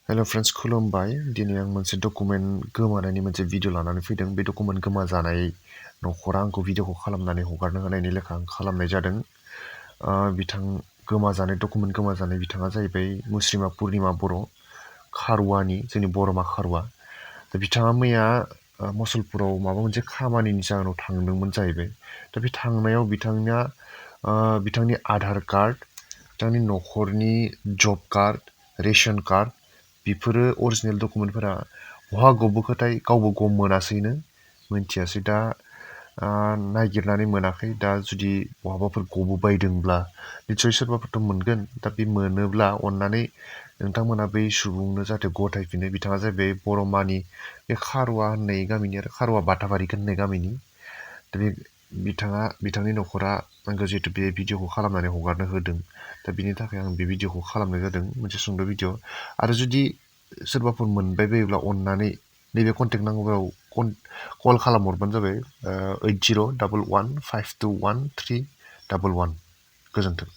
हेल' friends खुलुमबाय दिनै आं मोनसे डकुमेन्ट गोमानायनि मोनसे भिडिअ लानानै फैदों बे डकुमेन्ट गोमाजानाय न'खरा आंखौ भिडिअखौ खालामनानै हगारनो होनायनि लेखा आं खालामनाय जादों बिथां गोमाजानाय डकुमेन्ट गोमाजानाय बिथाङा जाहैबाय मुस्रिमा पुर्निमा बर' खारवानि जोंनि बर'मा खारवा दा बिथाङा मैया मसलपुराव माबा मोनसे खामानिनि जाहोनाव थांदोंमोन जाहैबाय दा बे थांनायाव बिथांनि आधार कार्ड बिथांनि न'खरनि जब कार्ड रेशन कार्ड बेफोरो अरिजिनेल डकुमेन्टफोरा बहा गबोखोथाय गावबो गम मोनासैनो मिन्थियासै दा नागिरनानै मोनाखै दा जुदि बहाबाफोर गबोबायदोंब्ला निस्सय सोरबाफोरथ' मोनगोन दा बे मोनोब्ला अननानै नोंथांमोना बै सुबुंनो जाहाथे गथायफिनो बिथाङा जाहैबाय बर'मानि बे खारवा होननाय गामिनि आरो खारवा बाथाबारि होननाय गामिनि दा बे बिथांनि न'खरा आंखौ जिहेतु बे भिडिअखौ खालामनानै हगारनो होदों दा बिनि थाखाय आं बे भिडिअखौ खालामनाय जादों मोनसे सुंद' भिडिअ आरो जुदि सोरबाफोर मोनबाय बायोब्ला अननानै नैबे कन्टेक्ट नाम्बाराव कल खालामहरबानो जाबाय 8011521311 गोजोन्थों।